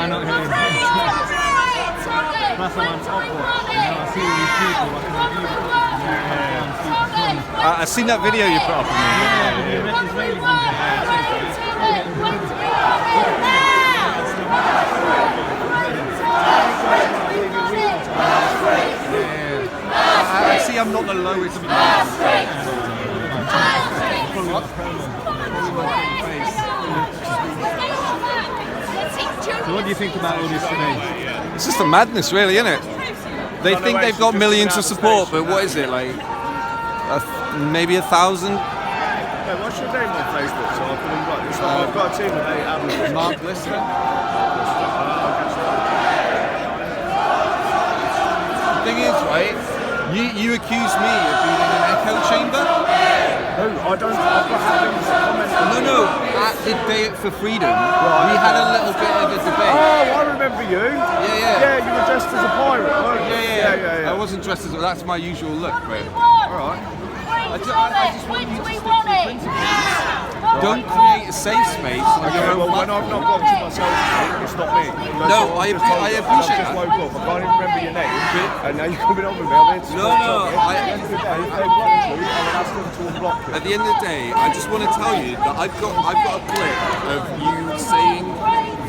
cannot hear him. Plus I'm on top of it. I see all these people. I've seen that video you put up on me. I see I'm not the lowest. So what do you think about all this today? It's just a madness, really, isn't it? They think they've got millions of support, but what is it, like maybe 1,000? Yeah, what's your name on Facebook so I can invite you? I've got a team of 8 admins. Mark Lister. The thing is, right, you accuse me of being in an echo chamber? No, I don't. I've got admins that comment. No, at the Day for Freedom, we had a little bit of a debate. Oh, I remember you. Yeah. Yeah, you were dressed as a pirate, weren't you? Yeah. I wasn't dressed as that's my usual look, but alright. I just want you to stick to the principles. Don't create a safe space on your own when I've not got to myself, it's not me. No, I appreciate that. I just woke up, I can't even remember your name, and now you're coming on with me. I'm here to At the end of the day, I just want to tell you that I've got a clip of you saying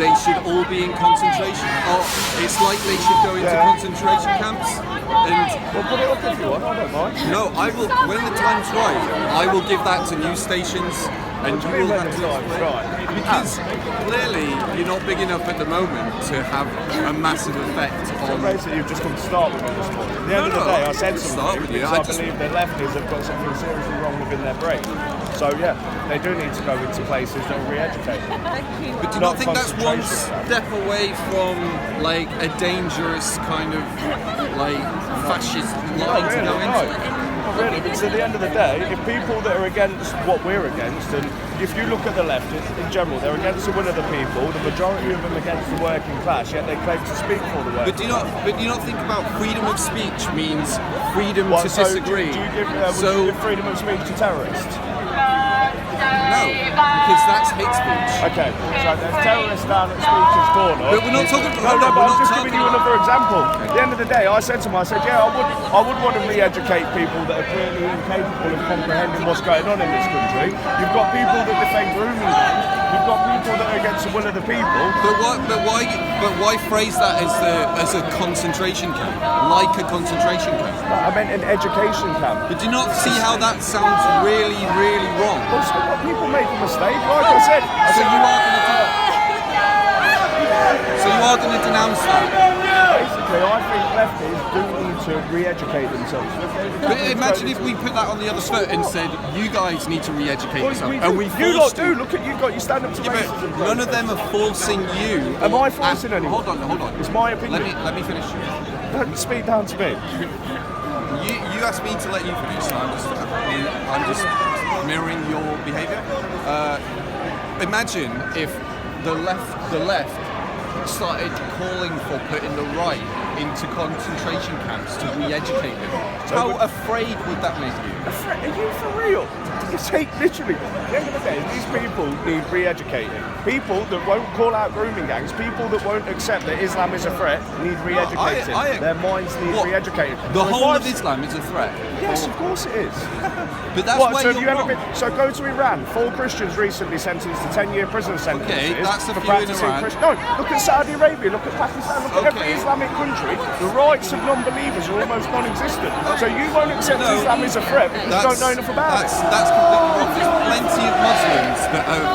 they should all be in concentration, or it's like they should go into concentration camps. And well, put it up if you want, I don't mind. No, I will. When the time's right, I will give that to news stations, and you will have to right. Because clearly you're not big enough at the moment to have a massive effect on. Basically, you've just come to start with me this morning. At the end of the day, I said something because I believe the lefties have got something seriously wrong within their brain. So yeah, they do need to go into places that will re-educate them. But do you not think that's one step away from like a dangerous kind of like fascist line to go into? Not really, because at the end of the day, if people that are against what we're against, and if you look at the left in general, they're against the will of the people, the majority of them against the working class, yet they claim to speak for the working class. But do you not think about freedom of speech means freedom to disagree? Do you give freedom of speech to terrorists? No, because that's hate speech. Okay, so there's terrorists down at Speech's Corner. But we're not talking about No, but I'm just giving you another example. At the end of the day, I said to him, yeah, I would want to re-educate people that are clearly incapable of comprehending what's going on in this country. You've got people that defend grooming gangs. You've got people that are against the will of the people. But why phrase that as a concentration camp? Like a concentration camp? I meant an education camp. But do you not see how that sounds really, really wrong? Also, people make a mistake, like I said. So you are going to do that? So you are going to denounce that? Basically, I think lefties do need to re-educate themselves. But imagine if we put that on the other foot and said, you guys need to re-educate yourself. And we forced you. Look at you got your stand up to racism. None of them are forcing you. Am I forcing anyone? Hold on. It's my opinion. Let me finish. Don't speak down to me. You asked me to let you finish, so I'm just mirroring your behaviour. Imagine if the left started calling for putting the right into concentration camps to re-educate them. How afraid would that make you? Are you for real? You take literally. At the end of the day, these people need re-educating. People that won't call out grooming gangs, people that won't accept that Islam is a threat, need re-educating. Their minds need re-educating. The whole of Islam is a threat? Yes, of course it is. But that's where you're wrong. So go to Iran. 4 Christians recently sentenced to 10-year prison sentences. Okay, that's a for few in practicing Iran. No, look at Saudi Arabia, look at Pakistan, look at every Islamic country. The rights of non-believers are almost non-existent. So you won't accept Islam is a threat because you don't know enough about it. That's completely wrong. There's plenty of Muslims that are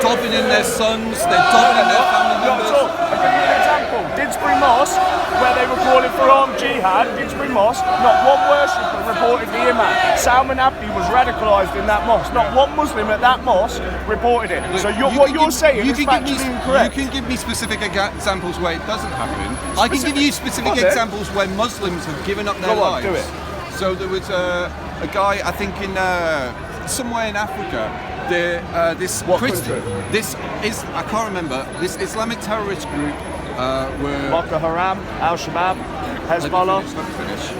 dobbing in their sons, they're dobbing in their family members. Not at all. I'll give you an example. Didsbury Mosque, where they were calling for armed jihad, Didsbury Mosque, not one worshipper reported the imam. Salman Abdi was radicalised in that mosque. Not one Muslim at that mosque reported it. Look, so what you're saying is factually incorrect. You can give me specific examples where it doesn't happen. I can give you specific examples where Muslims have given up their lives. Do it. So there was a guy, I think in somewhere in Africa. I can't remember. This Islamic terrorist group were Boko Haram, Al Shabaab, Hezbollah. Let me finish.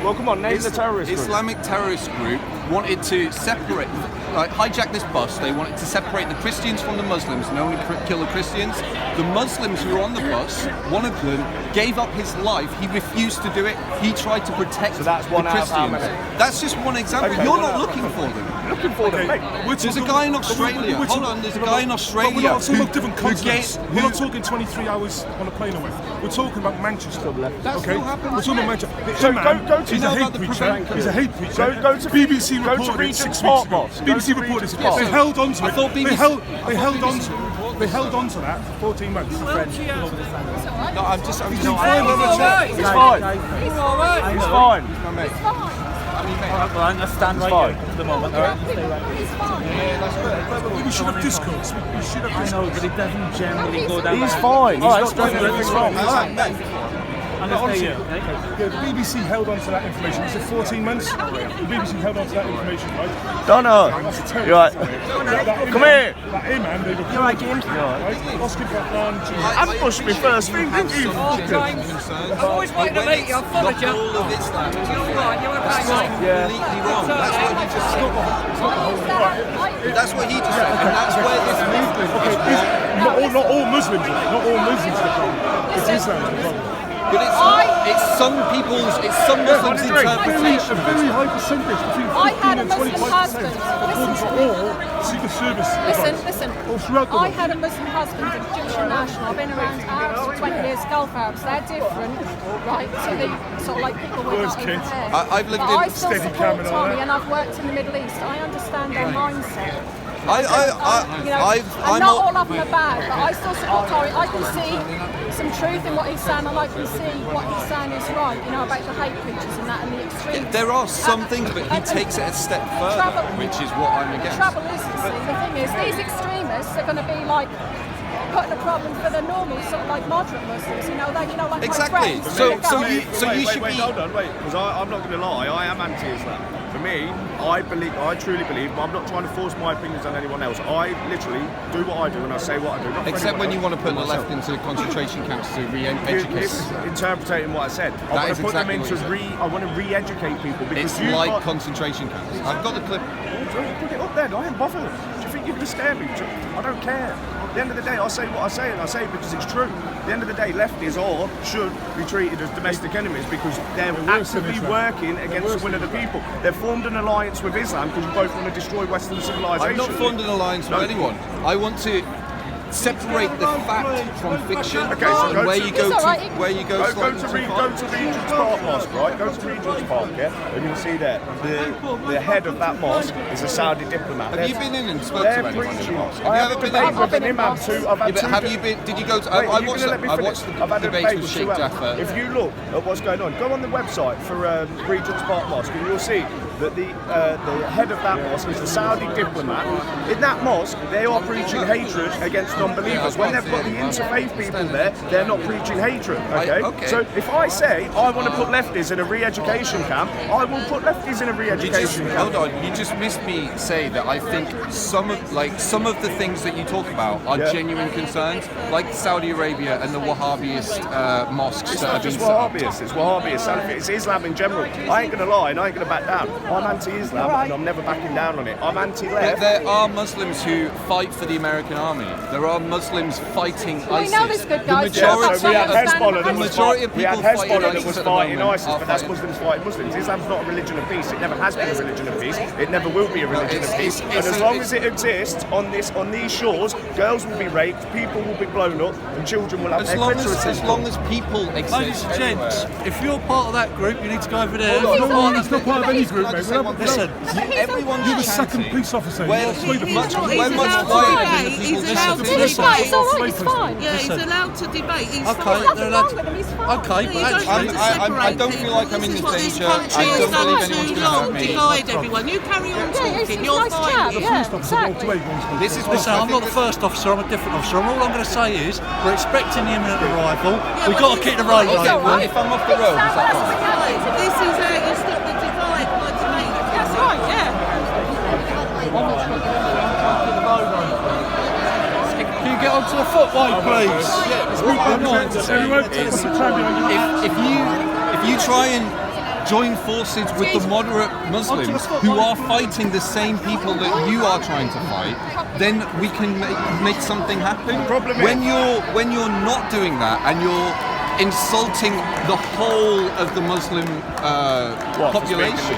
Well, come on, name the terrorist group. Islamic terrorist group wanted to separate. hijacked this bus. They wanted to separate the Christians from the Muslims and only kill the Christians. The Muslims who were on the bus, one of them gave up his life. He refused to do it. He tried to protect So that's one the out of how Christians. many? That's just one example. Okay, You're no, not no. looking for them. Looking for them, mate. There's a guy in Australia. Hold on, there's a guy in Australia. But we're not talking about different who continents. gave- We're not talking 23 hours on a plane away. We're talking about Manchester. That's Okay? what happened. We're talking about Manchester. The So imam, go to- he's You a know hate about the preacher. prevent- He's a hate preacher. Go to BBC go to reported Regent's 6 Park, weeks ago. boss. Go BBC to reported Regent's 6 Park. weeks. They held on to I it. thought They BBC held on to it. They held on to that for 14 months. No, I'm just. He's no, fine, He's fine. He's fine. my mate. I understand It's why fine. at the moment. We should have discourse. We should have I discourse. know, but it doesn't generally go down. He's that. fine. He's All right, not doing anything wrong. I'm gonna stay here, okay? Yeah, the BBC held on to that information. Is it 14 months? The BBC held on to that information, right? Donna, That's terrible. you're right. Come here. That imam, they were right, James. right? Oscar Butland, And pushed me first thing, didn't you? I've always wanted to meet you. I've followed you. All of Islam is Right, you're okay, mate. completely wrong. That's what he just said. That's what he just said, and that's where this movement is. not all Muslims, not all Muslims are the problem. It's Islam the problem. But it's some Muslims' interpretation. A very high percentage, between 15 I had a and Muslim 25%, husband. according to all Secret Service. Listen. All throughout the I world. had a Muslim husband, a Egyptian national. I've been around Arabs for 20 years, Gulf Arabs. They're different, right, to the sort of like people with Where's that over kids? here. I've lived But in I still steady support cam and all Tommy, that. and I've worked in the Middle East. I understand their mindset. I'm not all up in the bag, but I still support Tommy. I can see some truth in what he's saying, and I can see what he's saying is right, about the hate preachers and that and the extremes. There are some things, but he takes it a step further, which is what I'm against. The trouble is, you see, the thing is, these extremists are going to be like putting a problem for the normal, sort of like moderate Muslims, like Exactly. my friends. So They're going- you should be. Hold on, wait, because I'm not going to lie, I am anti-Islam. For me, I truly believe, but I'm not trying to force my opinions on anyone else. I literally do what I do and I say what I do. Not for Except anyone when you else, want to put for the left myself. into concentration camps to You- re-educate. it's interpreting what I said. I want is to put exactly them into what you I want to re-educate people because It's you've like got, concentration camps. I've got the clip. put it up there. I ain't bothered. Do you think you're going to scare me? I don't care. At the end of the day, I say what I say, and I say it because it's true. At the end of the day, lefties should be treated as domestic enemies because they're worse than actively Islam. working against the will of the people. They've formed an alliance with Islam because you both want to destroy Western civilization. I've not formed an alliance with anyone. I want to separate the fact from fiction. Okay, so go where to- you go It's all right. to where you go Go slightly to too Regent's far. Park Mosque, right? Go to Regent's Park, yeah? And you'll see there, the head of that mosque is a Saudi diplomat. Have you been in and spoke They're to anyone in the preaching. mosque? I Have you have ever a been debate there? with an been in imam mosques. too. I've Yeah, had but two. have you been? Did you go to? Wait, I you watched. gonna let me I finish? watched I've the had a debates debate with with Sheikh two Jaffa. If you look at what's going on, go on the website for Regent's Park Mosque and you'll see that the head of that mosque is a Saudi diplomat. In that mosque, they are preaching hatred against non-believers. When they've got the interfaith people there, they're not preaching hatred. Okay? Okay. So if I say I want to put lefties in a re-education camp, I will put lefties in a re-education camp. Hold on, you just missed me say that I think some of the things that you talk about are Yeah. genuine concerns, like Saudi Arabia and the Wahhabist mosques It's that not have been just set up. Wahhabists, it's Wahhabists, Salafi, it's Islam in general. I ain't going to lie and I ain't going to back down. I'm anti-Islam and I'm never backing down on it. I'm anti-left. There are Muslims who fight for the American army. There are Muslims fighting We ISIS. know there's good guys. The Yeah, majority, so we had Don't Hezbollah understand that the was majority of we had people fighting Hezbollah that ISIS was at the fighting moment ISIS, are but that's fighting. Muslims fighting Muslims. Islam's not a religion of peace. It never has been a religion of peace. It never will be a religion of peace. And as long as it exists on these shores, girls will be raped, people will be blown up, and children will have their clitoris. As long as people exist. Ladies and gents, if you're part of that group, you need to go over there. He's not part of any group, mate. Listen, Everyone's You're the second chanting. police officer. Where You're the much police. where much quieter than the people He's allowed to listening. It's fine, it's all right, it's fine. Yeah, he's allowed to debate. He's okay, fine. Nothing they're allowed wrong with him, he's fine. Okay, You but don't actually, have to separate I don't feel like I'm in people. This is danger. what this country I has don't done believe anyone's too gonna hurt long. me. Divide everyone. You carry on Yeah, talking. it's You're nice fine. chat, The yeah, police officer walked exactly. away once. This is listen, I'm not the first officer, I'm a different officer. And all I'm going to say is, we're expecting the imminent arrival. We've got to keep the road He's all open. right. If I'm off the road, is that fine? This is how you stop the divide by debate. That's right, yeah. Can you get onto the footway, please? Everyone, If you try and join forces with the moderate Muslims who are fighting the same people that you are trying to fight, then we can make something happen. When you're not doing that and you're insulting the whole of the Muslim population,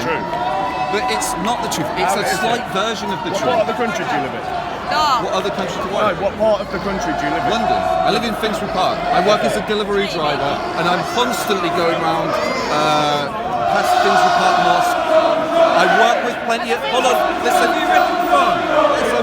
but it's not the truth. It's a slight version of the truth. What other country do you live in? What other country do I live in? What part of the country do you live in? London. I live in Finsbury Park. I work as a delivery driver, and I'm constantly going around past Finsbury Park Mosque. I work with plenty of... Hold on, listen. Have you read the Quran? Yes, I